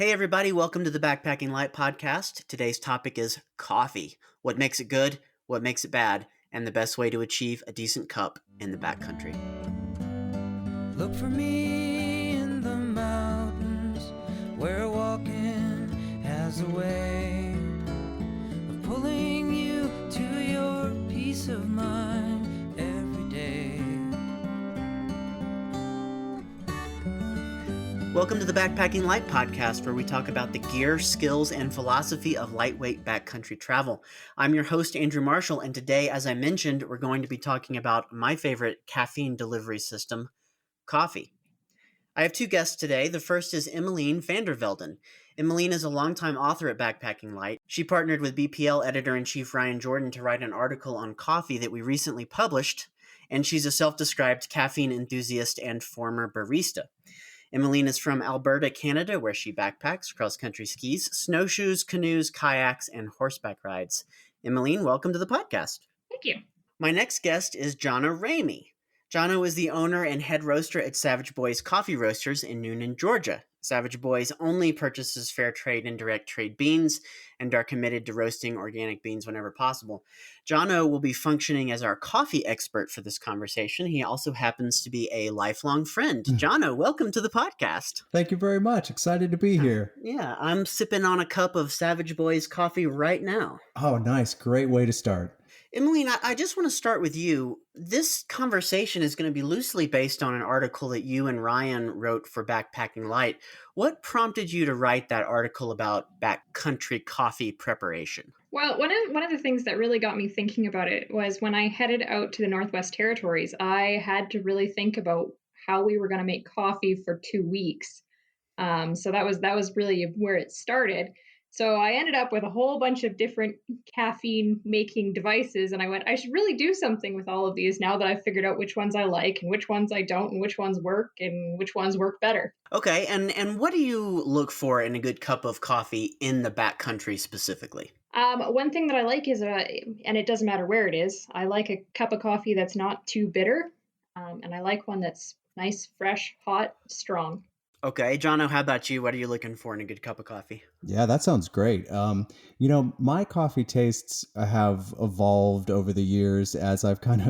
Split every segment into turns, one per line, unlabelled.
Hey, everybody, welcome to the Backpacking Light podcast. Today's topic is coffee. What makes it good, what makes it bad, and the best way to achieve a decent cup in the backcountry.
Look for me in the mountains where walking has a way of pulling you to your peace of mind every day.
Welcome to the Backpacking Light podcast, where we talk about the gear, skills, and philosophy of lightweight backcountry travel. I'm your host, Andrew Marshall, and today, as I mentioned, we're going to be talking about my favorite caffeine delivery system, coffee. I have two guests today. The first is Emylene VanderVelden. Emylene is a longtime author at Backpacking Light. She partnered with BPL editor-in-chief Ryan Jordan to write an article on coffee that we recently published, and she's a self-described caffeine enthusiast and former barista. Emylene is from Alberta, Canada, where she backpacks, cross-country skis, snowshoes, canoes, kayaks, and horseback rides. Emylene, welcome to the podcast.
Thank you.
My next guest is Jono Ramey. Jono is the owner and head roaster at Savage Boys Coffee Roasters in Newnan, Georgia. Savage Boys only purchases fair trade and direct trade beans and are committed to roasting organic beans whenever possible. Jono will be functioning as our coffee expert for this conversation. He also happens to be a lifelong friend. Jono, welcome to the podcast.
Thank you very much. Excited to be here.
Yeah, I'm sipping on a cup of Savage Boys coffee right now.
Oh, nice. Great way to start.
Emylene, I just want to start with you. This conversation is going to be loosely based on an article that you and Ryan wrote for Backpacking Light. What prompted you to write that article about backcountry coffee preparation?
Well, one of the things that really got me thinking about it was when I headed out to the Northwest Territories, I had to really think about how we were going to make coffee for 2 weeks. So that was really where it started. So I ended up with a whole bunch of different caffeine making devices, and I went, I should really do something with all of these now that I've figured out which ones I like and which ones I don't and which ones work and which ones work better.
Okay, and what do you look for in a good cup of coffee in the backcountry specifically?
One thing that I like is, and it doesn't matter where it is, I like a cup of coffee that's not too bitter, and I like one that's nice, fresh, hot, strong.
Okay, Jono, how about you? What are you looking for in a good cup of coffee?
Yeah, that sounds great. My coffee tastes have evolved over the years as I've kind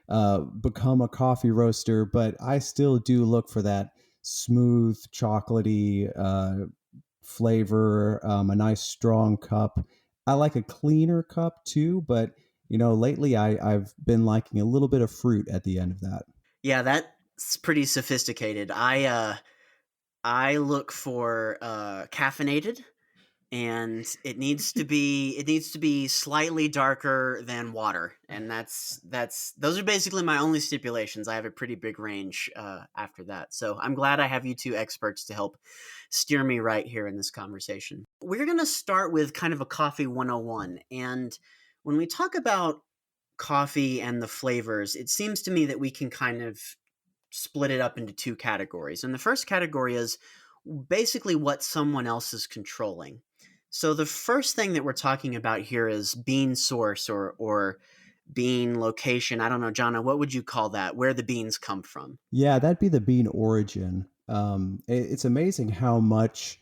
of become a coffee roaster, but I still do look for that smooth, chocolatey flavor, a nice strong cup. I like a cleaner cup too, but lately I've been liking a little bit of fruit at the end of that.
Yeah, that's pretty sophisticated. I look for caffeinated, and it needs to be slightly darker than water, and those are basically my only stipulations. I have a pretty big range after that, so I'm glad I have you two experts to help steer me right here in this conversation. We're going to start with kind of a coffee 101, and when we talk about coffee and the flavors, it seems to me that we can kind of split it up into two categories. And the first category is basically what someone else is controlling. So the first thing that we're talking about here is bean source or bean location. I don't know, Jono, what would you call that? Where the beans come from?
Yeah, that'd be the bean origin. It's amazing how much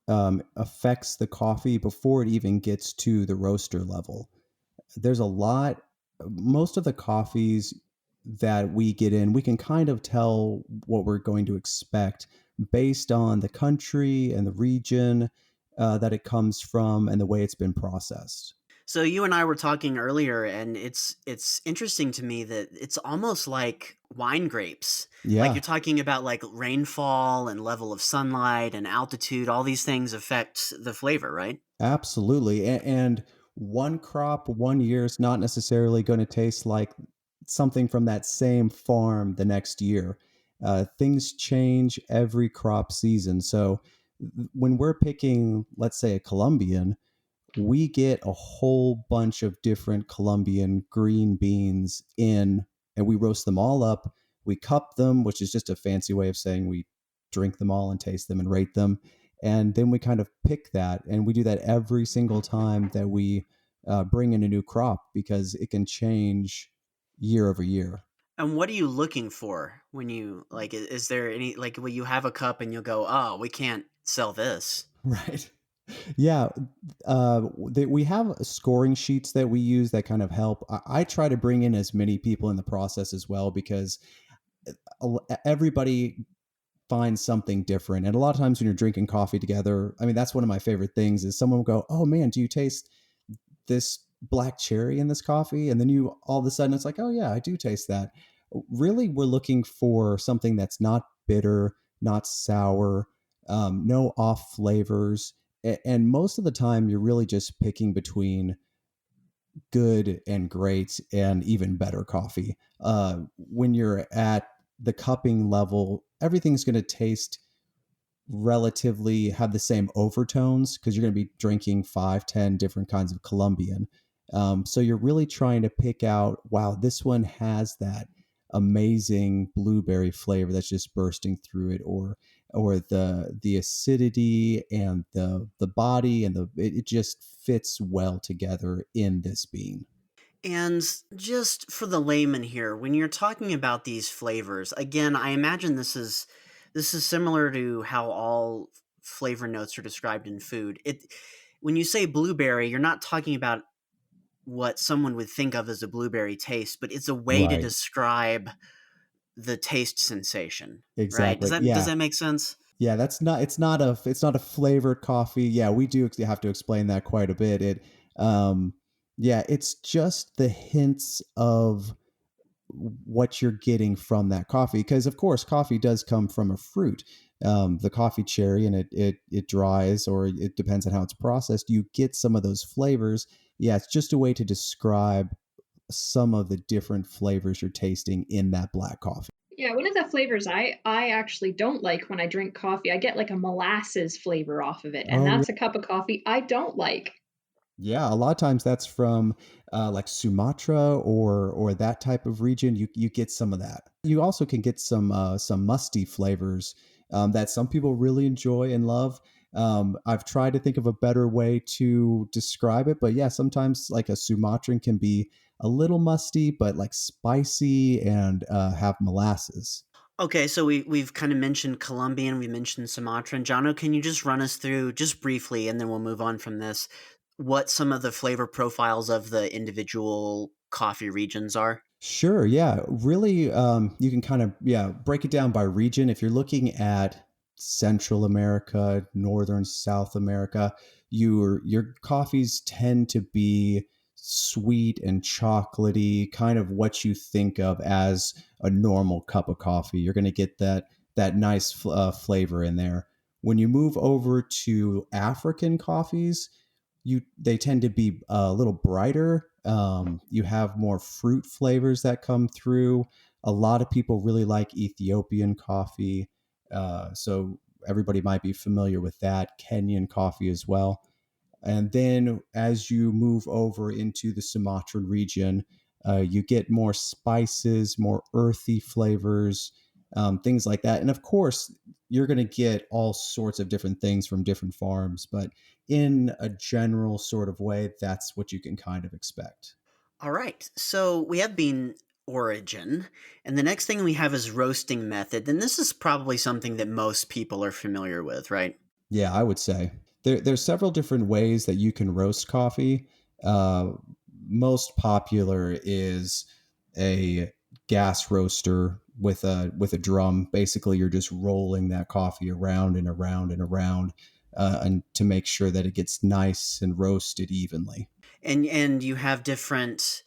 affects the coffee before it even gets to the roaster level. There's a lot. Most of the coffees that we get in, we can kind of tell what we're going to expect based on the country and the region that it comes from and the way it's been processed.
So you and I were talking earlier, and it's interesting to me that it's almost like wine grapes.
Yeah.
Like you're talking about like rainfall and level of sunlight and altitude. All these things affect the flavor, right?
Absolutely. And one crop, 1 year is not necessarily going to taste like something from that same farm the next year. Things change every crop season. So when we're picking, let's say, a Colombian, we get a whole bunch of different Colombian green beans in, and we roast them all up. We cup them, which is just a fancy way of saying we drink them all and taste them and rate them. And then we kind of pick that, and we do that every single time that we bring in a new crop because it can change year over year.
And what are you looking for when you like? Is there any like will you have a cup and you'll go, oh, we can't sell this?
Right. Yeah. We have scoring sheets that we use that kind of help. I try to bring in as many people in the process as well, because everybody find something different. And a lot of times when you're drinking coffee together, I mean, that's one of my favorite things is someone will go, "Oh man, do you taste this black cherry in this coffee?" And then you all of a sudden it's like, "Oh yeah, I do taste that." Really, we're looking for something that's not bitter, not sour, no off flavors. And most of the time, you're really just picking between good and great and even better coffee. When you're at the cupping level, everything's going to taste relatively have the same overtones because you're going to be drinking 5, 10 different kinds of Colombian. So you're really trying to pick out, wow, this one has that amazing blueberry flavor that's just bursting through it, or the acidity and the body and it just fits well together in this bean.
And just for the layman here, when you're talking about these flavors, again, I imagine this is similar to how all flavor notes are described in food. It When you say blueberry, you're not talking about what someone would think of as a blueberry taste, but it's a way to
Right.
describe the taste sensation, right? Does
Exactly.
that does
Yeah.
that make sense?
Yeah, that's not it's not a flavored coffee. Yeah, we do have to explain that quite a bit. Um yeah, it's just the hints of what you're getting from that coffee, because of course coffee does come from a fruit, the coffee cherry, and it dries, or it depends on how it's processed. You get some of those flavors. Yeah, it's just a way to describe some of the different flavors you're tasting in that black coffee.
Yeah, one of the flavors I actually don't like when I drink coffee, I get like a molasses flavor off of it, and
Oh
that's a cup of coffee I don't like.
yeah, a lot of times that's from like Sumatra or that type of region. You get some of that. You also can get some musty flavors that some people really enjoy and love. I've tried to think of a better way to describe it, but yeah, sometimes like a Sumatran can be a little musty, but like spicy and have molasses.
Okay, so we've kind of mentioned Colombian, we mentioned Sumatra, and Jono, can you just run us through just briefly, and then we'll move on from this, what some of the flavor profiles of the individual coffee regions are?
Sure. Yeah. Really, you can kind of break it down by region. If you're looking at Central America, Northern South America, your coffees tend to be sweet and chocolatey, kind of what you think of as a normal cup of coffee. You're going to get that nice flavor in there. When you move over to African coffees, they tend to be a little brighter. You have more fruit flavors that come through. A lot of people really like Ethiopian coffee, so everybody might be familiar with that. Kenyan coffee as well. And then as you move over into the Sumatran region, you get more spices, more earthy flavors, things like that. And of course, you're going to get all sorts of different things from different farms, but in a general sort of way, that's what you can kind of expect.
All right, so we have bean origin, and the next thing we have is roasting method, and this is probably something that most people are familiar with, right?
Yeah, I would say there's several different ways that you can roast coffee. Uh, Most popular is a gas roaster with a drum. Basically, you're just rolling that coffee around and around and around, and to make sure that it gets nice and roasted evenly.
And you have different,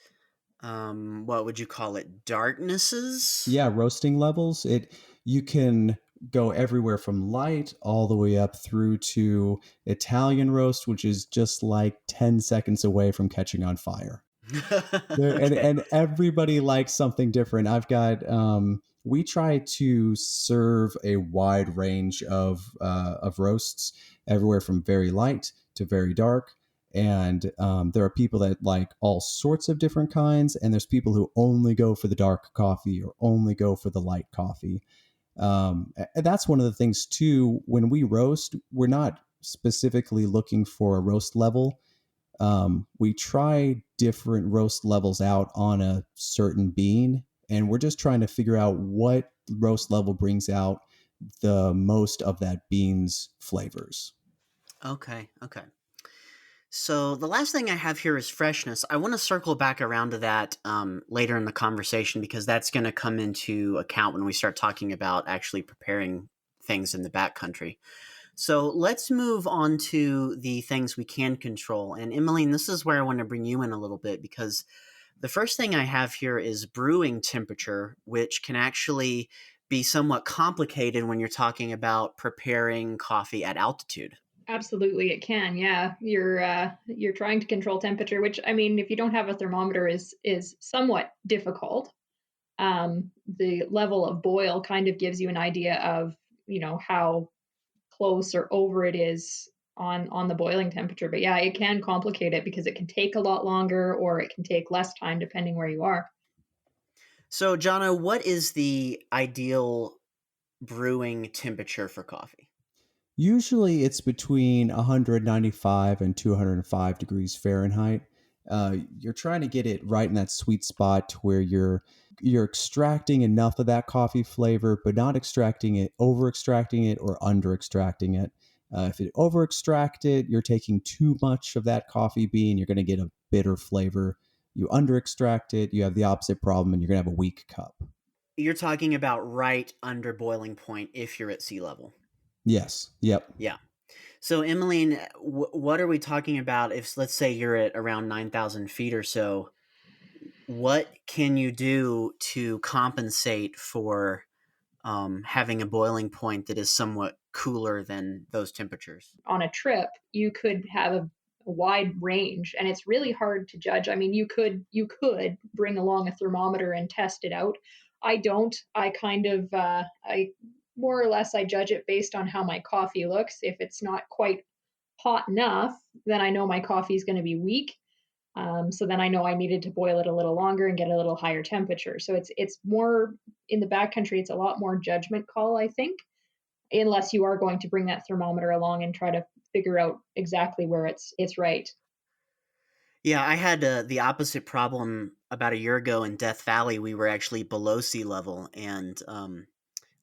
what would you call it, darknesses?
Yeah, roasting levels. It You can go everywhere from light all the way up through to Italian roast, which is just like 10 seconds away from catching on fire.
Okay.
And everybody likes something different. I've got we try to serve a wide range of roasts, everywhere from very light to very dark. And there are people that like all sorts of different kinds, and there's people who only go for the dark coffee or only go for the light coffee. And that's one of the things too. When we roast, we're not specifically looking for a roast level. We try different roast levels out on a certain bean, and we're just trying to figure out what roast level brings out the most of that bean's flavors.
Okay. Okay. So the last thing I have here is freshness. I want to circle back around to that later in the conversation because that's going to come into account when we start talking about actually preparing things in the backcountry. So let's move on to the things we can control. And Emylene, this is where I want to bring you in a little bit because the first thing I have here is brewing temperature, which can actually be somewhat complicated when you're talking about preparing coffee at altitude.
Absolutely, it can. Yeah, you're trying to control temperature, which I mean, if you don't have a thermometer, is somewhat difficult. The level of boil kind of gives you an idea of how close or over it is on the boiling temperature. But yeah, it can complicate it because it can take a lot longer or it can take less time depending where you are.
So, Jono, what is the ideal brewing temperature for coffee?
Usually it's between 195 and 205 degrees Fahrenheit. You're trying to get it right in that sweet spot where you're extracting enough of that coffee flavor, but not extracting it, over extracting it, or under extracting it. If you over extract it, you're taking too much of that coffee bean. You're going to get a bitter flavor. You under extract it, you have the opposite problem, and you're going to have a weak cup.
You're talking about right under boiling point if you're at sea level.
Yes. Yep.
Yeah. So, Emmeline, what are we talking about if, let's say, you're at around 9,000 feet or so? What can you do to compensate for having a boiling point that is somewhat cooler than those temperatures?
On a trip, you could have a wide range, and it's really hard to judge. I mean, you could bring along a thermometer and test it out. I don't. I kind of I more or less I judge it based on how my coffee looks. If it's not quite hot enough, then I know my coffee is going to be weak. So then I know I needed to boil it a little longer and get a little higher temperature. So it's more in the backcountry. It's a lot more judgment call, I think, unless you are going to bring that thermometer along and try to figure out exactly where it's right.
Yeah, I had the opposite problem about a year ago in Death Valley. We were actually below sea level, and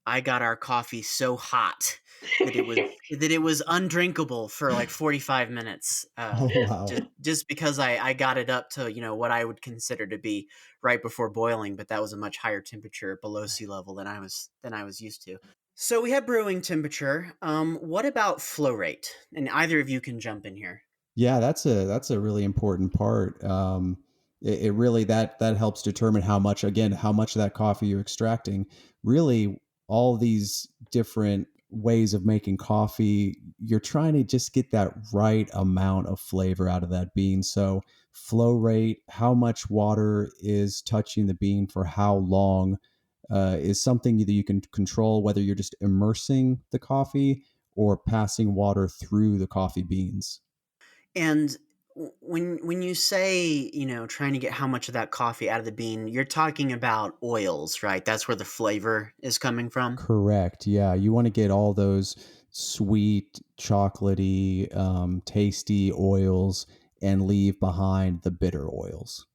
I got our coffee so hot that it was undrinkable for like 45 minutes.
Oh, wow.
Just because I got it up to what I would consider to be right before boiling, but that was a much higher temperature below sea level than I was used to. So we have brewing temperature. What about flow rate? And either of you can jump in here.
Yeah, that's a really important part. It really that helps determine how much of that coffee you're extracting. Really, all these different ways of making coffee, you're trying to just get that right amount of flavor out of that bean. So, flow rate, how much water is touching the bean for how long, is something that you can control. Whether you're just immersing the coffee or passing water through the coffee beans.
And when you say, trying to get how much of that coffee out of the bean, you're talking about oils, right? That's where the flavor is coming from.
Correct. Yeah. You want to get all those sweet, chocolatey, tasty oils and leave behind the bitter oils.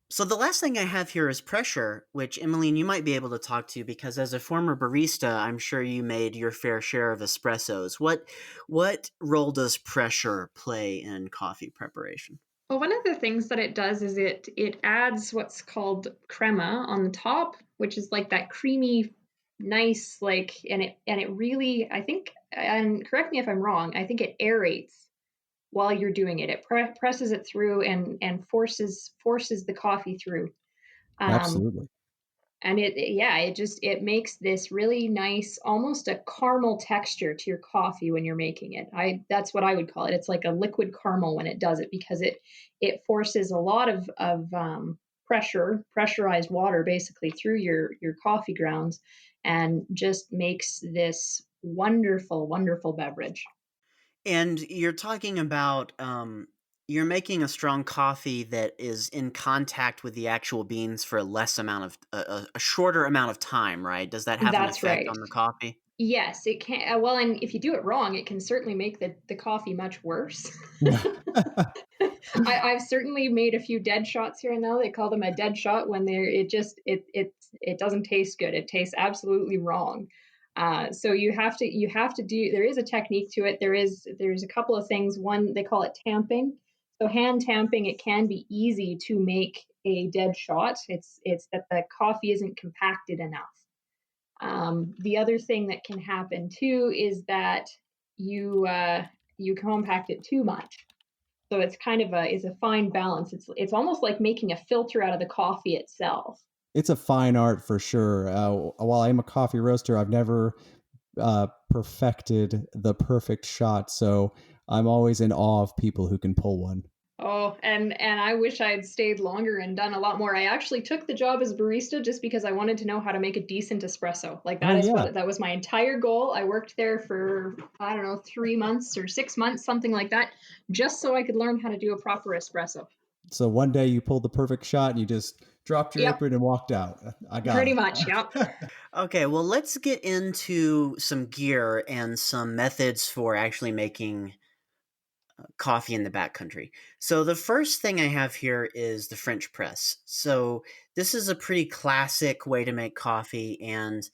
So the last thing I have here is pressure, which Emmeline, you might be able to talk to because as a former barista, I'm sure you made your fair share of espressos. What role does pressure play in coffee preparation?
Well, one of the things that it does is it adds what's called crema on the top, which is like that creamy, nice and it really I think, and correct me if I'm wrong, I think it aerates while you're doing it. It presses it through and forces the coffee through. Um,
Absolutely.
and it makes this really nice, almost a caramel texture to your coffee when you're making it. I That's what I would call it. It's like a liquid caramel when it does it because it forces a lot of pressurized water basically through your coffee grounds, and just makes this wonderful, wonderful beverage.
And you're talking about you're making a strong coffee that is in contact with the actual beans for a less amount of a shorter amount of time, right? Does that have an
That's
effect
right.
on the coffee?
Yes, it can. Well, and if you do it wrong, it can certainly make the coffee much worse. I've certainly made a few dead shots here and there. They call them a dead shot when it doesn't taste good. It tastes absolutely wrong. So you have to do. There is a technique to it. There's a couple of things. One, they call it tamping. So hand tamping, it can be easy to make a dead shot. It's that the coffee isn't compacted enough. The other thing that can happen too is that you compact it too much. So it's kind of a fine balance. It's almost like making a filter out of the coffee itself.
It's a fine art for sure. While I'm a coffee roaster, I've never perfected the perfect shot. So I'm always in awe of people who can pull one.
Oh, and I wish I had stayed longer and done a lot more. I actually took the job as barista just because I wanted to know how to make a decent espresso. Like
Oh yeah.
that was my entire goal. I worked there for I don't know 3 months or 6 months, something like that, just so I could learn how to do a proper espresso.
So one day you pulled the perfect shot and you just dropped your
Yep,
apron and walked out. I got
pretty much. Yep.
it.
Okay, well, let's get into some gear and some methods for actually making coffee in the backcountry. So the first thing I have here is the French press. So this is a pretty classic way to make coffee, and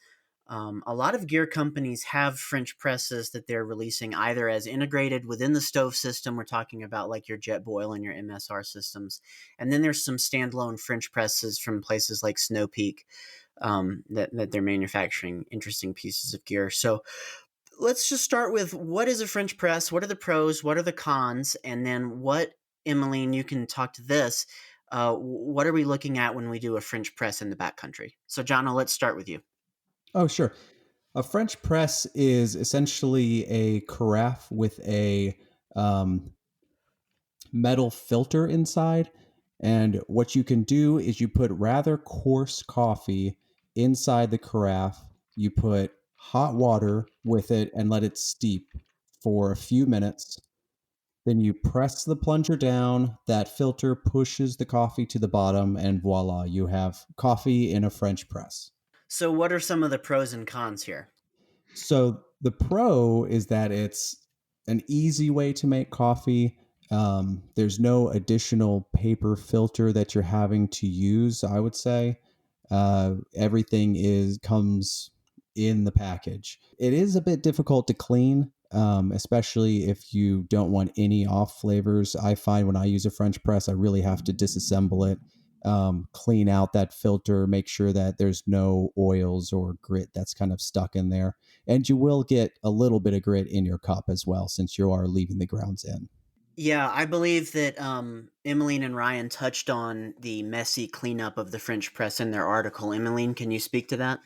a lot of gear companies have French presses that they're releasing either as integrated within the stove system. We're talking about like your Jetboil and your MSR systems, and then there's some standalone French presses from places like Snow Peak that they're manufacturing interesting pieces of gear. So let's just start with what is a French press? What are the pros? What are the cons? And then what, Emylene, you can talk to this. What are we looking at when we do a French press in the backcountry? So, Jono, let's start with you.
Oh, sure. A French press is essentially a carafe with a um, metal filter inside. And what you can do is you put rather coarse coffee inside the carafe. You put hot water with it and let it steep for a few minutes. Then you press the plunger down. That filter pushes the coffee to the bottom, and voila, you have coffee in a French press.
So, what are some of the pros and cons here?
So the pro is that it's an easy way to make coffee. There's no additional paper filter that you're having to use. I would say everything is comes in the package. It is a bit difficult to clean, especially if you don't want any off flavors. I find when I use a French press, I really have to disassemble it, clean out that filter, make sure that there's no oils or grit that's kind of stuck in there. And you will get a little bit of grit in your cup as well, since you are leaving the grounds in.
Yeah, I believe that Emylene and Ryan touched on the messy cleanup of the French press in their article. Emylene, can you speak to that?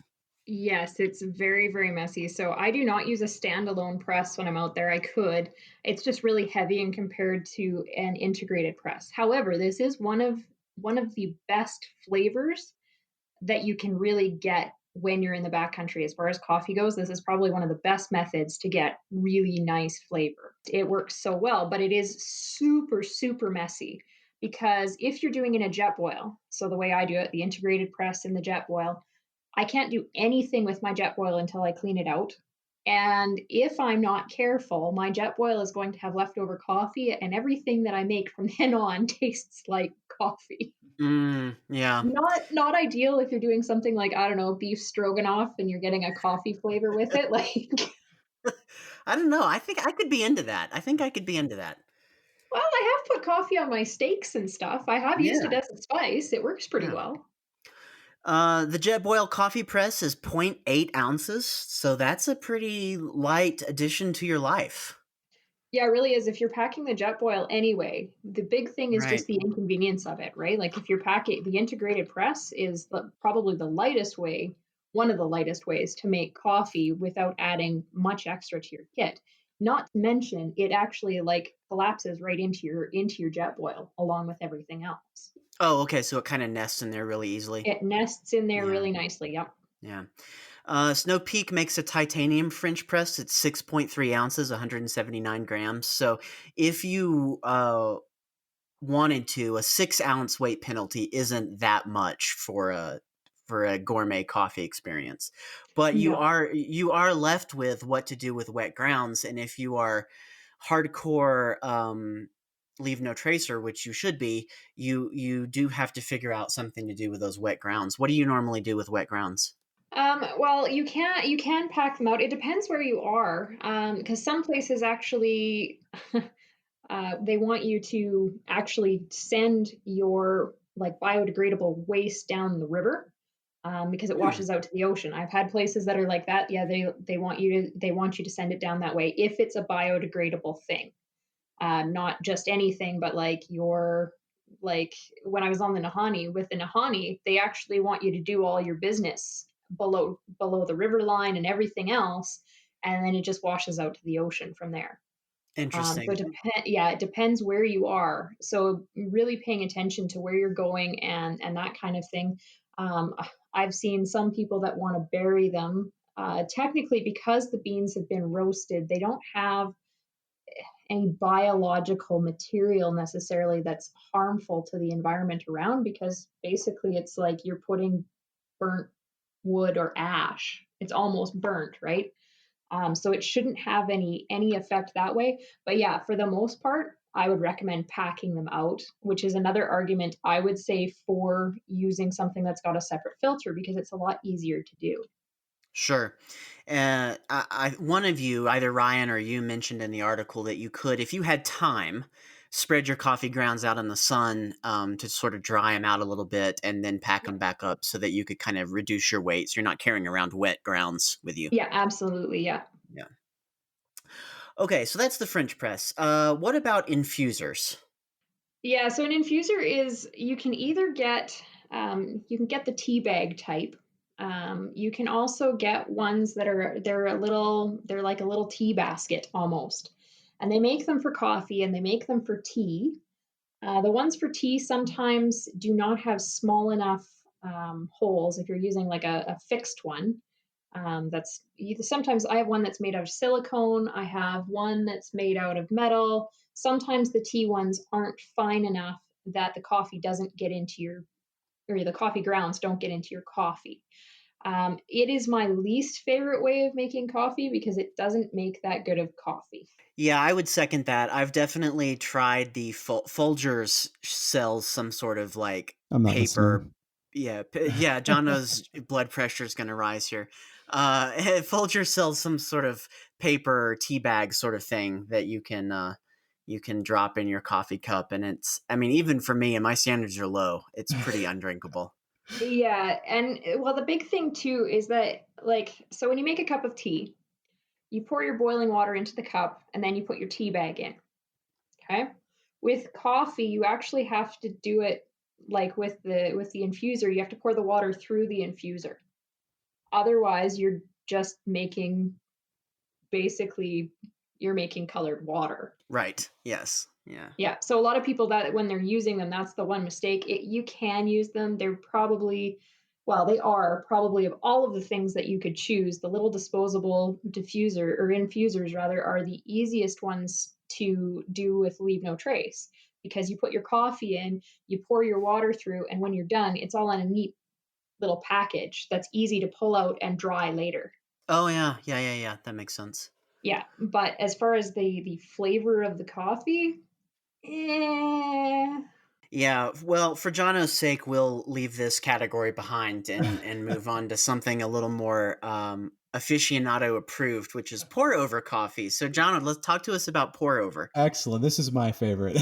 Yes, it's very, very messy. So I do not use a standalone press when I'm out there. I could. It's just really heavy and compared to an integrated press. However, this is one of the best flavors that you can really get when you're in the backcountry. As far as coffee goes, this is probably one of the best methods to get really nice flavor. It works so well, but it is super, super messy because if you're doing it in a jet boil, so the way I do it, the integrated press and the jet boil, I can't do anything with my jet boil until I clean it out. And if I'm not careful, my jet boil is going to have leftover coffee, and everything that I make from then on tastes like coffee.
Yeah.
Not ideal if you're doing something like, I don't know, beef stroganoff and you're getting a coffee flavor with it. Like,
I don't know. I think I could be into that. I think I could be into that.
well, I have put coffee on my steaks and stuff. I have used it
Yeah.
as a spice. It works pretty
Yeah.
well.
The Jetboil coffee press is 0.8 ounces, so that's a pretty light addition to your life.
Yeah, it really is. If you're packing the jet boil anyway, the big thing is
Right.
just the inconvenience of it, right? Like if you're packing the integrated press is probably the lightest way, one of the lightest ways to make coffee without adding much extra to your kit. Not to mention it actually like collapses right into your jet boil along with everything else.
Oh, okay. So it kind of nests in there really easily.
It nests in there
Yeah.
really nicely. Yep.
Yeah. Snow Peak makes a titanium French press. It's 6.3 ounces, 179 grams. So if you wanted to, a 6 ounce weight penalty isn't that much for a gourmet coffee experience. But
No.
you are left with what to do with wet grounds, and if you are hardcore leave no tracer, which you should be, you do have to figure out something to do with those wet grounds. What do you normally do with wet grounds?
Well, you can pack them out. It depends where you are, because some places actually they want you to actually send your like biodegradable waste down the river, because it
Hmm.
washes out to the ocean. I've had places that are like that. Yeah, they want you to send it down that way if it's a biodegradable thing, not just anything, but like when I was on the Nahani with the Nahani, they actually want you to do all your business below the river line and everything else, and then it just washes out to the ocean from there. So
Interesting.
yeah, it depends where you are. So really paying attention to where you're going and that kind of thing. Um, I've seen some people that want to bury them. Technically, because the beans have been roasted, they don't have any biological material necessarily that's harmful to the environment around, because basically it's like you're putting burnt wood or ash. It's almost burnt, right? So it shouldn't have any effect that way. But yeah, for the most part, I would recommend packing them out, which is another argument I would say for using something that's got a separate filter, because it's a lot easier to do.
Sure. One of you, either Ryan or you, mentioned in the article that you could, if you had time, spread your coffee grounds out in the sun, to sort of dry them out a little bit, and then pack them back up so that you could kind of reduce your weight. So you're not carrying around wet grounds with you.
Yeah, absolutely. Yeah.
Yeah. Okay, so that's the French press. What about infusers?
Yeah, so an infuser is you can get the tea bag type. You can also get ones that they're like a little tea basket almost, and they make them for coffee and they make them for tea. The ones for tea sometimes do not have small enough holes if you're using like a fixed one. That's sometimes I have one that's made out of silicone. I have one that's made out of metal. Sometimes the tea ones aren't fine enough that the coffee doesn't get into your, or the coffee grounds don't get into your coffee. It is my least favorite way of making coffee because it doesn't make that good of coffee.
Yeah, I would second that. I've definitely tried the Folgers sells some sort of like
I'm not
paper.
listening.
Yeah, yeah. Jono's blood pressure is going to rise here. Folgers sells some sort of paper tea bag sort of thing that you can drop in your coffee cup, and it's. I mean, even for me, and my standards are low. It's pretty undrinkable.
Yeah, and well, the big thing too is that so when you make a cup of tea, you pour your boiling water into the cup and then you put your tea bag in. Okay. With coffee, you actually have to do it like with the infuser, you have to pour the water through the infuser. Otherwise, you're just making basically you're making colored water.
Right. Yes. Yeah.
Yeah. So a lot of people that when they're using them, that's the one mistake. You can use them. They are probably of all of the things that you could choose, the little disposable diffuser or infusers rather are the easiest ones to do with leave no trace, because you put your coffee in, you pour your water through, and when you're done, it's all in a neat little package that's easy to pull out and dry later.
Oh yeah. Yeah. Yeah. Yeah. That makes sense.
Yeah, but as far as the flavor of the coffee, eh,
Yeah, well, for Jono's sake, we'll leave this category behind and move on to something a little more aficionado approved, which is pour over coffee. So, Jono, let's talk to us about pour over.
Excellent. This is my favorite.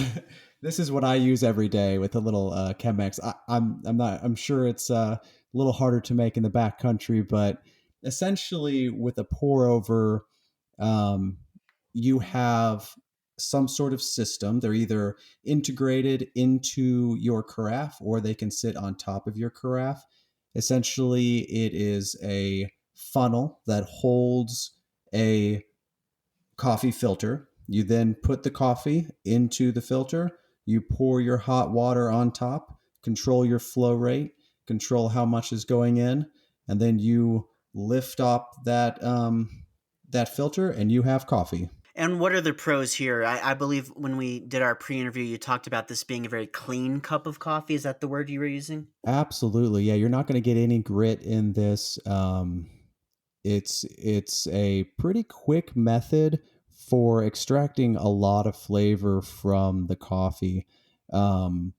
This is what I use every day with a little Chemex. I'm not. I'm sure it's a little harder to make in the backcountry, but essentially with a pour over, um, you have some sort of system. They're either integrated into your carafe or they can sit on top of your carafe. Essentially, it is a funnel that holds a coffee filter. You then put the coffee into the filter. You pour your hot water on top, control your flow rate, control how much is going in, and then you lift up that filter, and you have coffee.
And what are the pros here? I believe when we did our pre interview, you talked about this being a very clean cup of coffee. Is that the word you were using?
Absolutely, yeah. You're not going to get any grit in this. It's a pretty quick method for extracting a lot of flavor from the coffee. Um,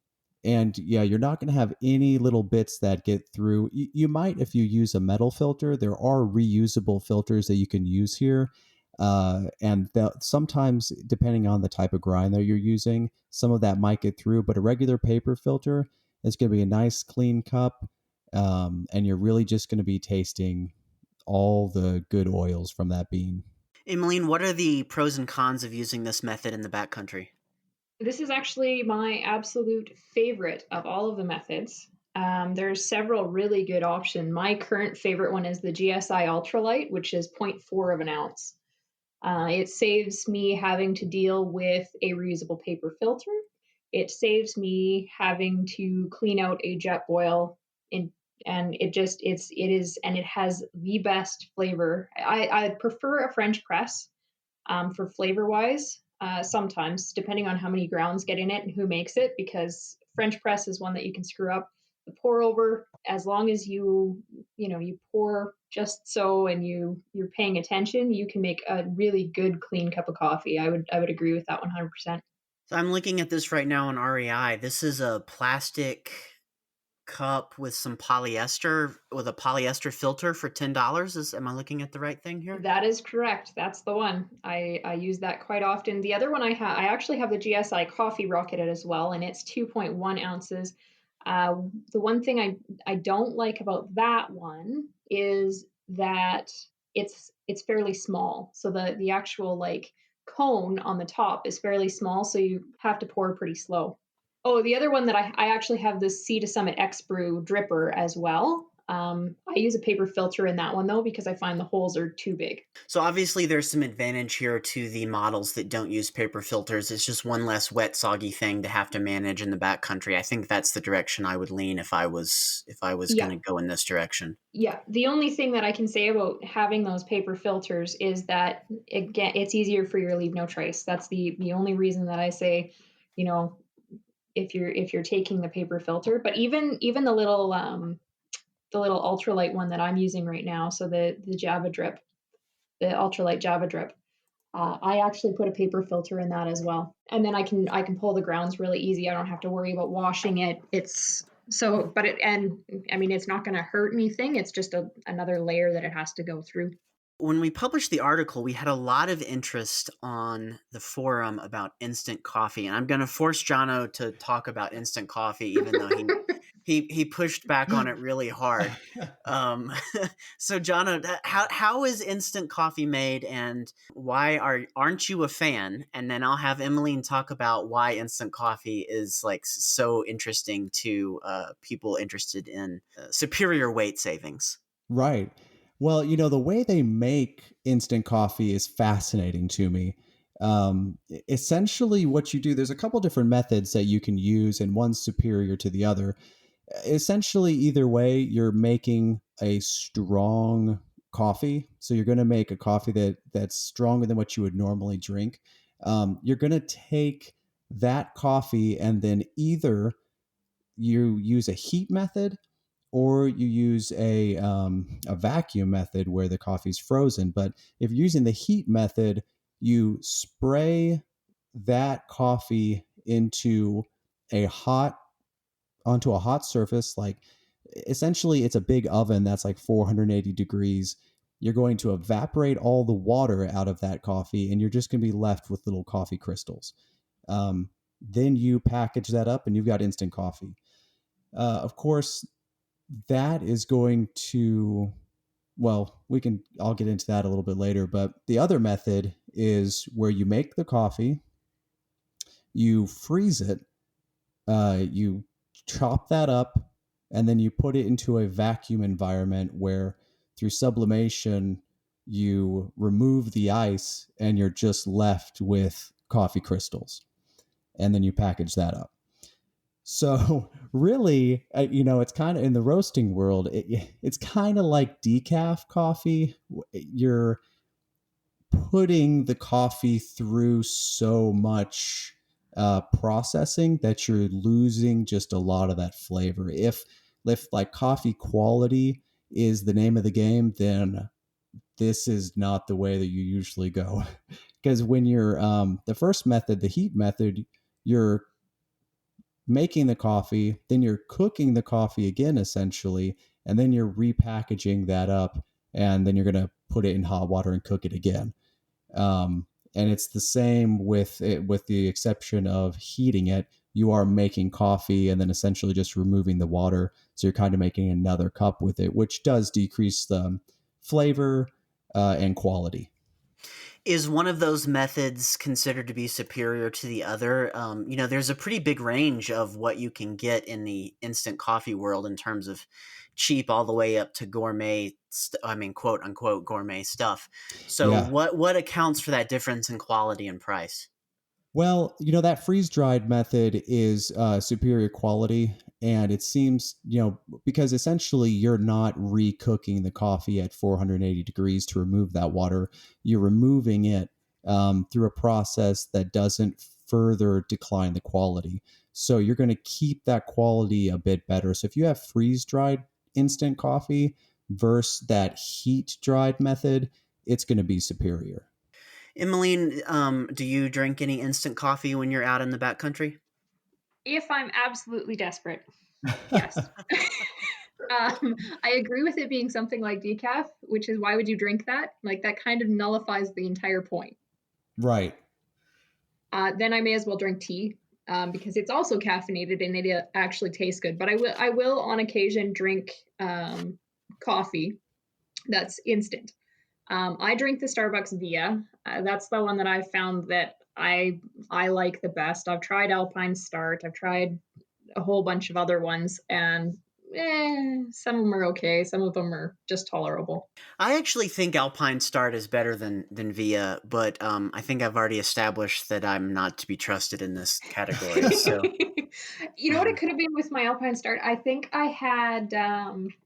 And yeah, you're not going to have any little bits that get through. You might, if you use a metal filter. There are reusable filters that you can use here. And sometimes, depending on the type of grinder you're using, some of that might get through. But a regular paper filter is going to be a nice clean cup. And you're really just going to be tasting all the good oils from that bean.
Emylene, what are the pros and cons of using this method in the backcountry?
This is actually my absolute favorite of all of the methods. There's several really good options. My current favorite one is the GSI Ultralight, which is 0.4 of an ounce. It saves me having to deal with a reusable paper filter. It saves me having to clean out a jet boil in, and it has the best flavor. I prefer a French press for flavor wise. Sometimes, depending on how many grounds get in it and who makes it, because French press is one that you can screw up the pour over. As long as you pour just so and you're paying attention, you can make a really good clean cup of coffee. I would agree with that 100%.
So I'm looking at this right now on REI. This is a plastic cup with some polyester, with a polyester filter for $10. Am I looking at the right thing here?
That is correct. That's the one. I use that quite often. The other one I actually have the GSI Coffee Rocketed as well, and it's 2.1 ounces. The one thing I don't like about that one is that it's fairly small. So the actual like cone on the top is fairly small, so you have to pour pretty slow. Oh, the other one that I actually have this Sea to Summit X Brew dripper as well. I use a paper filter in that one though because I find the holes are too big.
So obviously there's some advantage here to the models that don't use paper filters. It's just one less wet, soggy thing to have to manage in the backcountry. I think that's the direction I would lean if I was
Yeah.
going to go in this direction.
Yeah, the only thing that I can say about having those paper filters is that again, it's easier for your leave no trace. That's the only reason that I say, you know, if you're taking the paper filter. But even the little ultralight one that I'm using right now, so the Java drip, the ultralight Java drip, I actually put a paper filter in that as well, and then I can pull the grounds really easy. I don't have to worry about washing it. It's so, but it and I mean it's not going to hurt anything. It's just another layer that it has to go through.
When we published the article, we had a lot of interest on the forum about instant coffee, and I'm going to force Jono to talk about instant coffee, even though he pushed back on it really hard. So Jono, how is instant coffee made, and why aren't you a fan? And then I'll have Emylene talk about why instant coffee is like so interesting to people interested in superior weight savings.
Right. Well, the way they make instant coffee is fascinating to me. Essentially, what you do, there's a couple different methods that you can use, and one's superior to the other. Essentially, either way, you're making a strong coffee. So you're going to make a coffee that's stronger than what you would normally drink. You're going to take that coffee and then either you use a heat method or you use a vacuum method where the coffee's frozen. But if you're using the heat method, you spray that coffee onto a hot surface. Like essentially it's a big oven that's like 480 degrees. You're going to evaporate all the water out of that coffee and you're just going to be left with little coffee crystals. Then you package that up and you've got instant coffee. Of course, that is going to, well, I'll get into that a little bit later, but the other method is where you make the coffee, you freeze it, you chop that up, and then you put it into a vacuum environment where through sublimation, you remove the ice and you're just left with coffee crystals. And then you package that up. So really, it's kind of in the roasting world, it's kind of like decaf coffee. You're putting the coffee through so much processing that you're losing just a lot of that flavor. If like coffee quality is the name of the game, then this is not the way that you usually go. Because when you're the first method, the heat method, you're making the coffee, then you're cooking the coffee again, essentially, and then you're repackaging that up, and then you're going to put it in hot water and cook it again. Um, and it's the same with it, with the exception of heating it. You are making coffee and then essentially just removing the water. So you're kind of making another cup with it, which does decrease the flavor and quality.
Is one of those methods considered to be superior to the other? There's a pretty big range of what you can get in the instant coffee world in terms of cheap all the way up to gourmet, quote unquote gourmet stuff. So
Yeah.
what accounts for that difference in quality and price?
Well, that freeze dried method is superior quality. And it seems, because essentially you're not recooking the coffee at 480 degrees to remove that water. You're removing it through a process that doesn't further decline the quality. So you're going to keep that quality a bit better. So if you have freeze dried instant coffee versus that heat dried method, it's going to be superior.
Emylene, do you drink any instant coffee when you're out in the backcountry?
If I'm absolutely desperate, yes. I agree with it being something like decaf, which is why would you drink that? Like that kind of nullifies the entire point.
Right.
Then I may as well drink tea because it's also caffeinated and it actually tastes good. But I will on occasion drink coffee that's instant. I drink the Starbucks Via. That's the one that I found that I like the best. I've tried Alpine Start. I've tried a whole bunch of other ones, and some of them are okay. Some of them are just tolerable.
I actually think Alpine Start is better than Via, but I think I've already established that I'm not to be trusted in this category. So,
You know what it could have been with my Alpine Start? I think I had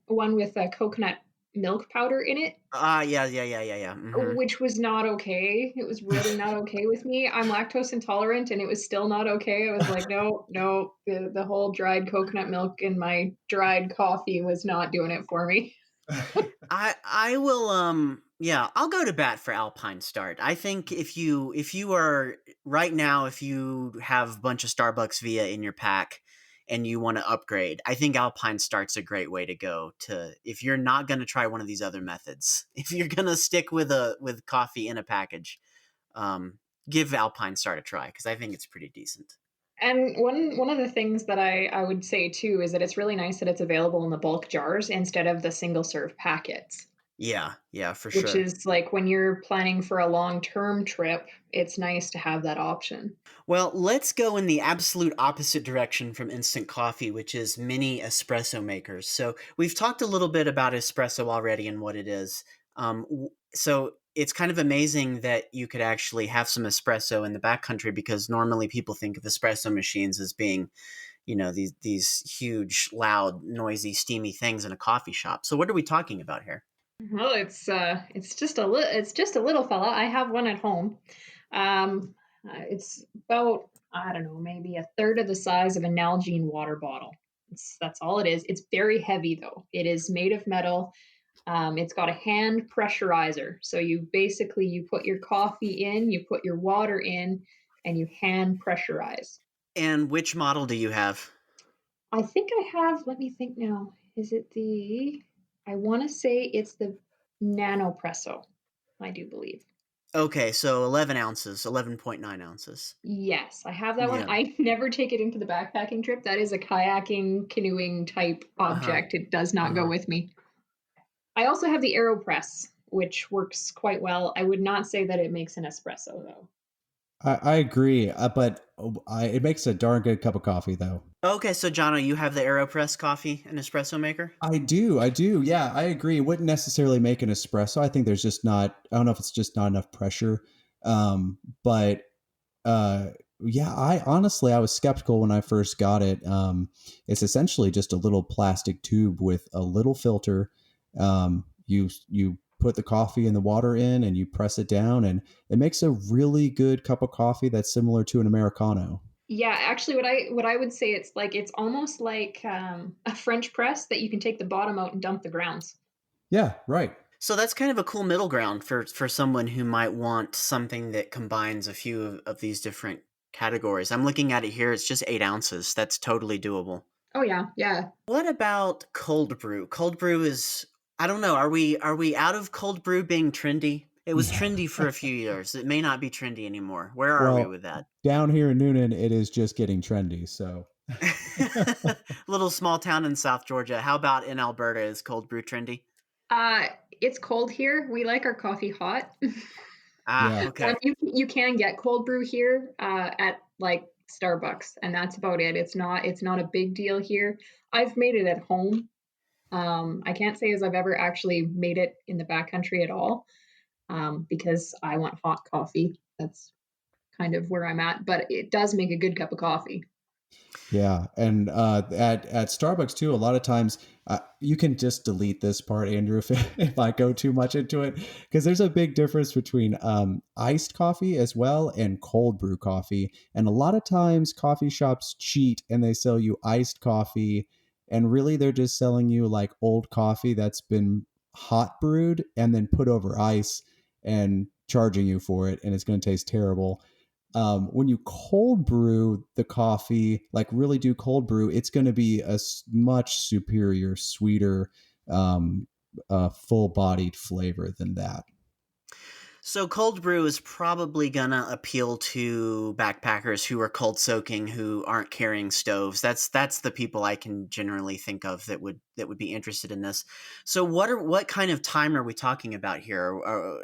one with a coconut milk powder in it,
yeah.
which was not okay. It was really not okay with me. I'm lactose intolerant, and it was still not okay. I was like, no, no, the whole dried coconut milk in my dried coffee was not doing it for me.
I will yeah, I'll go to bat for Alpine Start. I think if you are right now, if you have a bunch of Starbucks Via in your pack and you want to upgrade, I think Alpine Start's a great way to go to if you're not going to try one of these other methods. If you're going to stick with coffee in a package, um give Alpine Start a try because I think it's pretty decent.
And one of the things that I would say too is that it's really nice that it's available in the bulk jars instead of the single serve packets,
Yeah, for
which
sure.
is like when you're planning for a long-term trip, it's nice to have that option.
Well, let's go in the absolute opposite direction from instant coffee, which is mini espresso makers. So, we've talked a little bit about espresso already and what it is. So, it's kind of amazing that you could actually have some espresso in the backcountry because normally people think of espresso machines as being, these huge, loud, noisy, steamy things in a coffee shop. So, what are we talking about here?
Well, it's just a little fella. I have one at home. It's about, I don't know, maybe a third of the size of an Nalgene water bottle. That's all it is. It's very heavy though. It is made of metal. It's got a hand pressurizer. So you put your coffee in, you put your water in, and you hand pressurize.
And which model do you have?
I think I have, let me think now. Is it I want to say it's the Nanopresso, I do believe.
Okay, so 11 ounces, 11.9 ounces.
Yes, I have that one.
Yeah.
I never take it into the backpacking trip. That is a kayaking, canoeing type
Uh-huh.
object. It does not go
Uh-huh.
with me. I also have the AeroPress, which works quite well. I would not say that it makes an espresso, though.
I agree, but it makes a darn good cup of coffee, though.
Okay, so Jono, you have the AeroPress coffee and espresso maker?
I do. Yeah, I agree. It wouldn't necessarily make an espresso. I think there's just not. I don't know if it's just not enough pressure. But uh, yeah, I was skeptical when I first got it. It's essentially just a little plastic tube with a little filter. You put the coffee and the water in, and you press it down, and it makes a really good cup of coffee that's similar to an americano.
Yeah, actually, what I would say it's almost like a French press that you can take the bottom out and dump the grounds.
Yeah, right.
So that's kind of a cool middle ground for someone who might want something that combines a few of these different categories. I'm looking at it here. It's just 8 ounces. That's totally doable.
Oh yeah, yeah.
What about cold brew? Cold brew is, I don't know. Are we out of cold brew being trendy? It was trendy for a few years. It may not be trendy anymore. Where are we
Well,
with that?
down here in Newnan, it is just getting trendy. So,
Little small town in South Georgia. How about in Alberta? Is cold brew trendy?
Uh, it's cold here. We like our coffee hot.
Ah,
yeah.
okay.
You can get cold brew here at like Starbucks, and that's about it. It's not a big deal here. I've made it at home. I can't say as I've ever actually made it in the backcountry at all, because I want hot coffee. That's kind of where I'm at, but it does make a good cup of coffee.
Yeah, and at Starbucks too, a lot of times you can just delete this part, Andrew, if I go too much into it, because there's a big difference between iced coffee as well and cold brew coffee, and a lot of times coffee shops cheat and they sell you iced coffee, and really they're just selling you like old coffee that's been hot brewed and then put over ice and charging you for it, and it's going to taste terrible. When you cold brew the coffee, like really do cold brew, it's going to be a much superior, sweeter, full bodied flavor than that.
So cold brew is probably gonna appeal to backpackers who are cold soaking, who aren't carrying stoves. That's the people I can generally think of that would be interested in this. So what kind of time are we talking about here?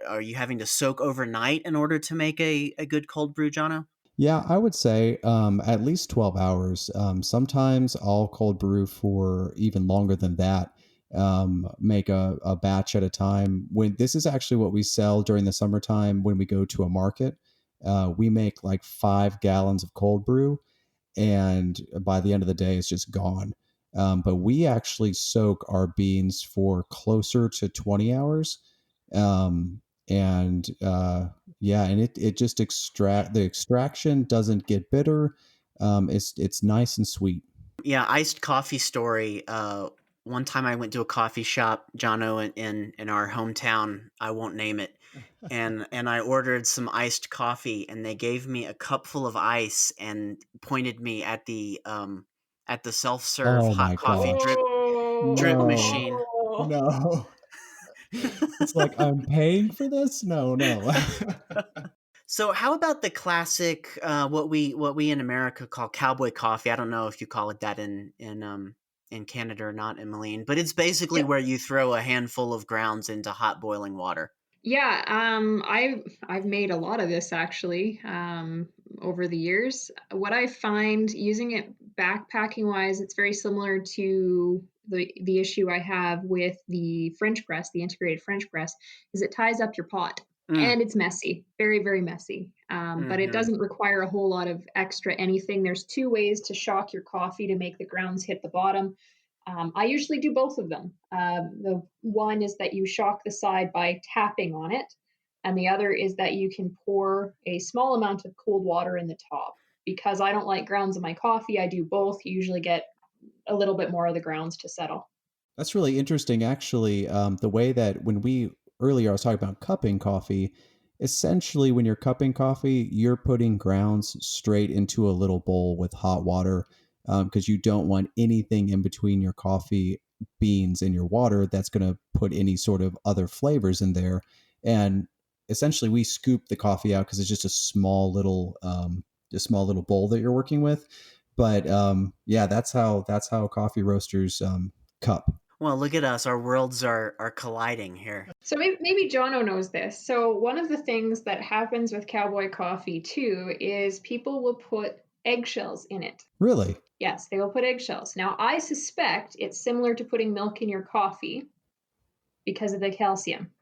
Are you having to soak overnight in order to make a good cold brew, Jono?
Yeah, I would say at least 12 hours. Sometimes I'll cold brew for even longer than that, make a batch at a time. When this is actually what we sell during the summertime when we go to a market, we make like 5 gallons of cold brew, and by the end of the day, it's just gone. But we actually soak our beans for closer to 20 hours. And yeah, and it just the extraction doesn't get bitter. It's nice and sweet.
Yeah, iced coffee story. One time I went to a coffee shop, Jono, in our hometown. I won't name it, and I ordered some iced coffee, and they gave me a cup full of ice and pointed me at the self serve
Oh
hot
my
coffee
gosh.
drip
No.
machine.
No. It's like I'm paying for this? No, no.
So how about the classic, what we in America call cowboy coffee? I don't know if you call it that in Canada or not, Emylene, but it's basically
Yep.
where you throw a handful of grounds into hot boiling water.
Yeah, I've made a lot of this actually over the years. What I find using it backpacking wise, it's very similar to the issue I have with the French press, the integrated French press, is it ties up your pot
Mm,
and it's messy, very very messy. But it
hmm
doesn't require a whole lot of extra anything. There's two ways to shock your coffee to make the grounds hit the bottom. I usually do both of them. The one is that you shock the side by tapping on it, and the other is that you can pour a small amount of cold water in the top. Because I don't like grounds in my coffee, I do both. You usually get a little bit more of the grounds to settle.
That's really interesting, actually. The way that when we earlier I was talking about cupping coffee, essentially when you're cupping coffee, you're putting grounds straight into a little bowl with hot water, because you don't want anything in between your coffee beans and your water that's going to put any sort of other flavors in there. And essentially, we scoop the coffee out because it's just a small little bowl that you're working with. But yeah, that's how coffee roasters cup.
Well, look at us. Our worlds are colliding here.
So maybe Jono knows this. So one of the things that happens with cowboy coffee too is people will put eggshells in it.
Really?
Yes, they will put eggshells. Now, I suspect it's similar to putting milk in your coffee because of the calcium.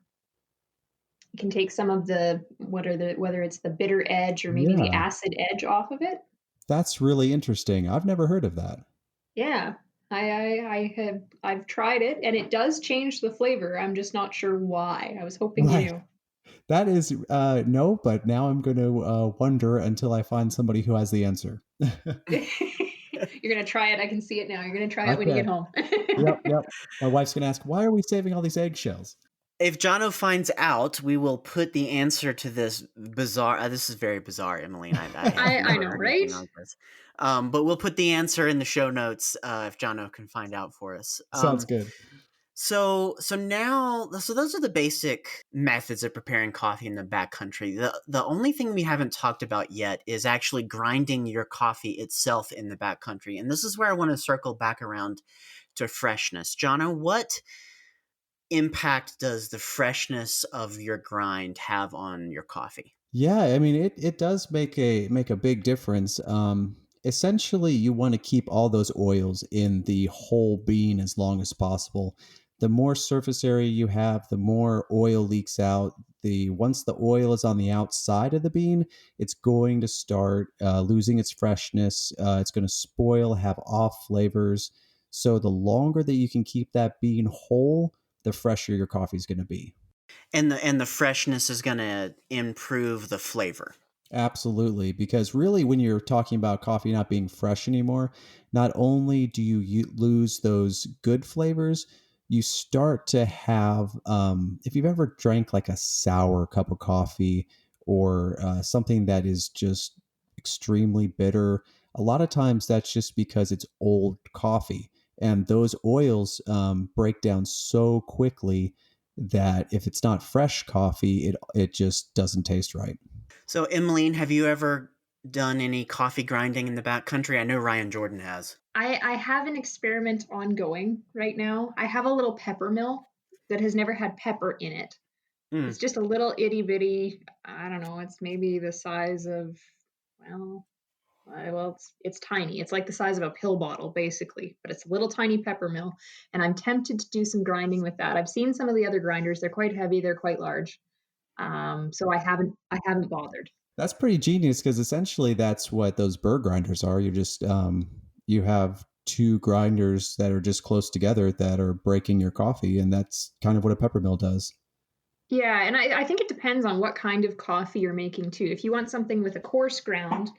You can take some of the whether it's the bitter edge or maybe the
Yeah.
acid edge off of it.
That's really interesting. I've never heard of that.
Yeah. I've tried it and it does change the flavor. I'm just not sure why. I was hoping you
Right.
knew.
That is no, but now I'm going to wonder until I find somebody who has the answer.
You're gonna try it. I can see it now. You're gonna try it when you
Okay.
get home.
Yep, yep. My wife's going to ask, "Why are we saving all these eggshells?"
If Jono finds out, we will put the answer to this bizarre. This is very bizarre, Emylene. I have
I
never
know,
heard
right?
anything like this. But we'll put the answer in the show notes if Jono can find out for us.
Sounds good.
So those are the basic methods of preparing coffee in the backcountry. The only thing we haven't talked about yet is actually grinding your coffee itself in the backcountry, and this is where I want to circle back around to freshness. Jono, what impact does the freshness of your grind have on your coffee?
Yeah, I mean it does make a big difference. Essentially, you want to keep all those oils in the whole bean as long as possible. The more surface area you have, the more oil leaks out. The once the oil is on the outside of the bean, it's going to start losing its freshness. It's going to spoil, have off flavors. So the longer that you can keep that bean whole, the fresher your coffee is going to be.
And the freshness is going to improve the flavor.
Absolutely, because really, when you're talking about coffee not being fresh anymore, not only do you lose those good flavors, you start to have, if you've ever drank like a sour cup of coffee or something that is just extremely bitter, a lot of times that's just because it's old coffee. And those oils break down so quickly that if it's not fresh coffee, it just doesn't taste right.
So, Emmeline, have you ever done any coffee grinding in the backcountry? I know Ryan Jordan has.
I have an experiment ongoing right now. I have a little pepper mill that has never had pepper in it.
Mm.
It's just a little itty bitty. I don't know. It's maybe the size of, well, it's tiny. It's like the size of a pill bottle, basically, but it's a little tiny pepper mill. And I'm tempted to do some grinding with that. I've seen some of the other grinders. They're quite heavy. They're quite large. So I haven't bothered.
That's pretty genius because essentially that's what those burr grinders are. You just you have two grinders that are just close together that are breaking your coffee, and that's kind of what a pepper mill does.
Yeah, and I think it depends on what kind of coffee you're making too. If you want something with a coarse ground,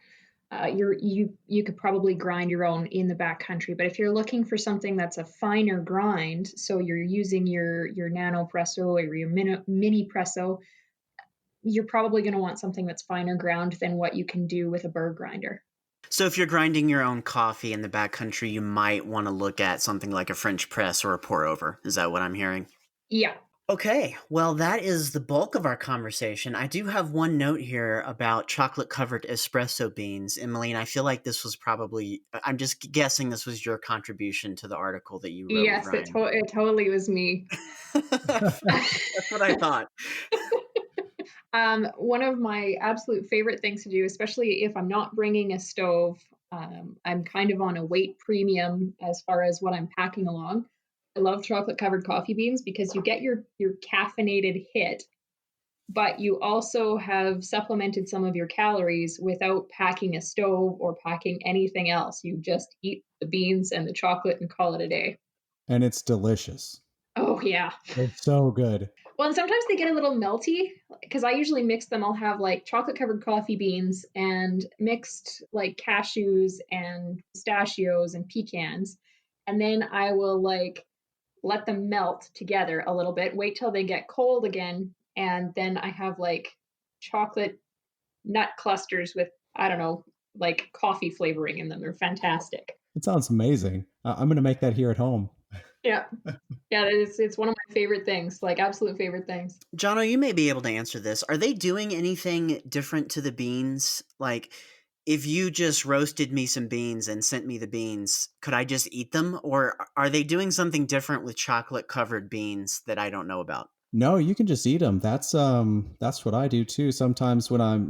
you could probably grind your own in the backcountry. But if you're looking for something that's a finer grind, so you're using your nano presso or your mini presso, you're probably going to want something that's finer ground than what you can do with a burr grinder.
So, if you're grinding your own coffee in the backcountry, you might want to look at something like a French press or a pour over. Is that what I'm hearing?
Yeah.
Okay, well, that is the bulk of our conversation. I do have one note here about chocolate-covered espresso beans. Emmeline, I feel like this was probably, I'm just guessing this was your contribution to the article that you wrote with
Yes,
Ryan.
it totally was me.
That's what I thought.
One of my absolute favorite things to do, especially if I'm not bringing a stove, I'm kind of on a weight premium as far as what I'm packing along. I love chocolate covered coffee beans because you get your caffeinated hit, but you also have supplemented some of your calories without packing a stove or packing anything else. You just eat the beans and the chocolate and call it a day.
And it's delicious.
Oh yeah.
It's so good.
Well, and sometimes they get a little melty because I usually mix them. I'll have like chocolate covered coffee beans and mixed like cashews and pistachios and pecans. And then I will like let them melt together a little bit, wait till they get cold again. And then I have like chocolate nut clusters with, I don't know, like coffee flavoring in them. They're fantastic.
It sounds amazing. I'm going to make that here at home.
Yeah. Yeah, it's one of my favorite things, like absolute favorite things.
Jono, you may be able to answer this. Are they doing anything different to the beans? Like, if you just roasted me some beans and sent me the beans, could I just eat them? Or are they doing something different with chocolate-covered beans that I don't know about?
No, you can just eat them. That's what I do too. Sometimes when I'm,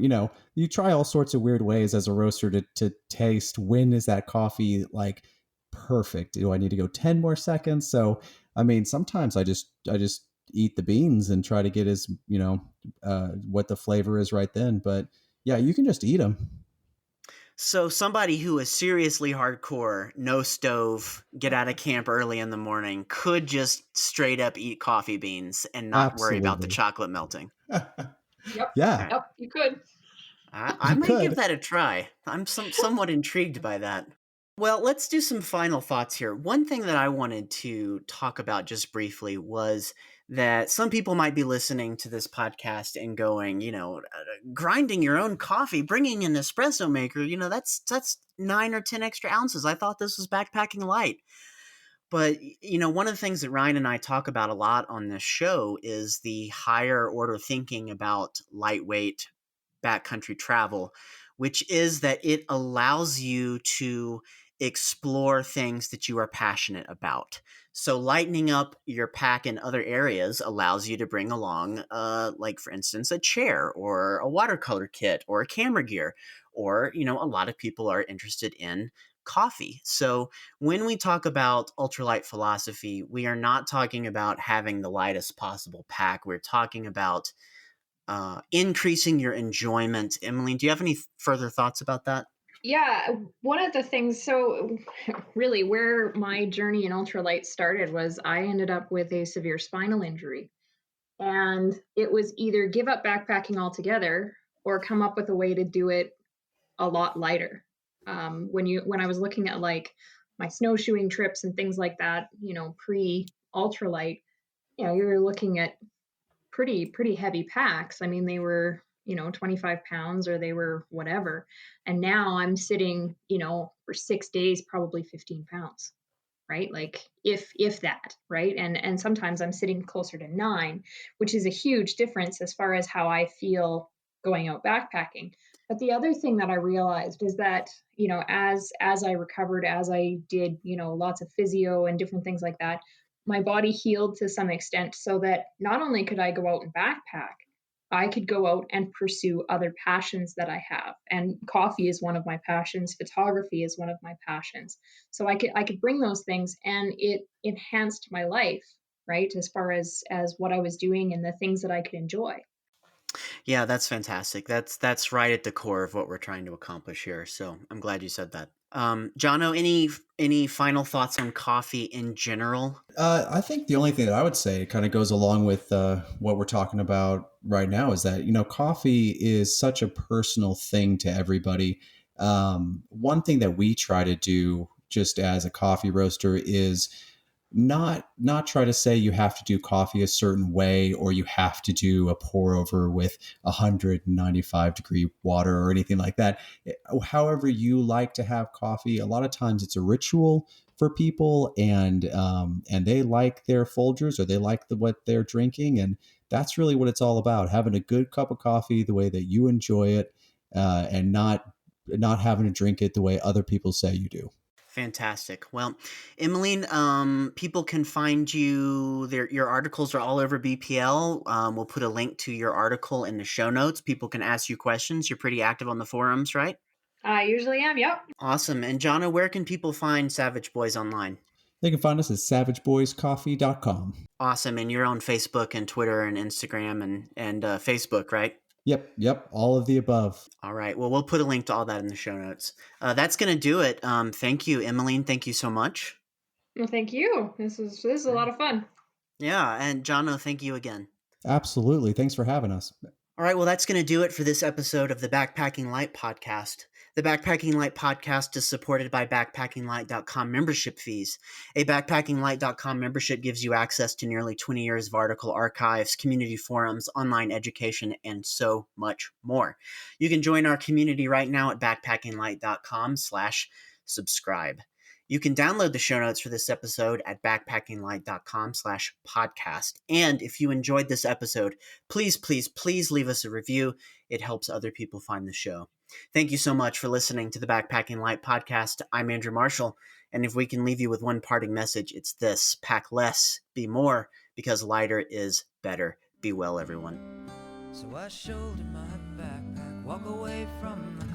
you try all sorts of weird ways as a roaster to taste when is that coffee like perfect. Do I need to go 10 more seconds? So, I mean, sometimes I just eat the beans and try to get as, what the flavor is right then, but yeah, you can just eat them.
So somebody who is seriously hardcore, no stove, get out of camp early in the morning, could just straight up eat coffee beans and not worry about the
Absolutely.
chocolate melting.
Yep.
Yeah.
Yep, you could.
I
You
might give
could.
that a try. I'm somewhat intrigued by that. Well, let's do some final thoughts here. One thing that I wanted to talk about just briefly was that some people might be listening to this podcast and going, grinding your own coffee, bringing an espresso maker, that's 9 or 10 extra ounces. I thought this was backpacking light. But, one of the things that Ryan and I talk about a lot on this show is the higher order thinking about lightweight backcountry travel, which is that it allows you to explore things that you are passionate about. So lightening up your pack in other areas allows you to bring along, like for instance, a chair or a watercolor kit or a camera gear, or, a lot of people are interested in coffee. So when we talk about ultralight philosophy, we are not talking about having the lightest possible pack. We're talking about increasing your enjoyment. Emylene, do you have any further thoughts about that?
Yeah, one of the things, so really where my journey in ultralight started was I ended up with a severe spinal injury. And it was either give up backpacking altogether or come up with a way to do it a lot lighter. When I was looking at like my snowshoeing trips and things like that, pre ultralight, you're looking at pretty heavy packs. I mean, they were 25 pounds or they were whatever, and now I'm sitting for 6 days probably 15 pounds, right? Like if that, right? And sometimes I'm sitting closer to 9, which is a huge difference as far as how I feel going out backpacking. But the other thing that I realized is that as I recovered, as I did lots of physio and different things like that, my body healed to some extent, so that not only could I go out and backpack, I could go out and pursue other passions that I have. And coffee is one of my passions, photography is one of my passions. So I could bring those things, and it enhanced my life, right? As far as what I was doing and the things that I could enjoy.
Yeah, that's fantastic. That's right at the core of what we're trying to accomplish here. So I'm glad you said that. Jono, any final thoughts on coffee in general?
I think the only thing that I would say kind of goes along with what we're talking about right now is that, coffee is such a personal thing to everybody. One thing that we try to do just as a coffee roaster is not try to say you have to do coffee a certain way or you have to do a pour over with 195-degree water or anything like that. However you like to have coffee, a lot of times it's a ritual for people, and they like their Folgers or they like what they're drinking, and that's really what it's all about: having a good cup of coffee the way that you enjoy it, and not having to drink it the way other people say you do.
Fantastic. Well, Emylene, people can find you. Your articles are all over BPL. We'll put a link to your article in the show notes. People can ask you questions. You're pretty active on the forums, right?
I usually am. Yep.
Awesome. And Jonna, where can people find Savage Boys online?
They can find us at savageboyscoffee.com.
Awesome. And you're on Facebook and Twitter and Instagram and Facebook, right?
Yep. All of the above.
All right. Well, we'll put a link to all that in the show notes. That's going to do it. Thank you, Emylene. Thank you so much.
Well, thank you. This is a lot of fun.
Yeah. And Jono, thank you again.
Absolutely. Thanks for having us.
All right, well, that's going to do it for this episode of the Backpacking Light podcast. The Backpacking Light podcast is supported by backpackinglight.com membership fees. A backpackinglight.com membership gives you access to nearly 20 years of article archives, community forums, online education, and so much more. You can join our community right now at backpackinglight.com/subscribe. You can download the show notes for this episode at backpackinglight.com/podcast. And if you enjoyed this episode, please leave us a review. It helps other people find the show. Thank you so much for listening to the Backpacking Light podcast. I'm Andrew Marshall. And if we can leave you with one parting message, it's this: pack less, be more, because lighter is better. Be well, everyone.
So I shoulder my backpack, walk away from the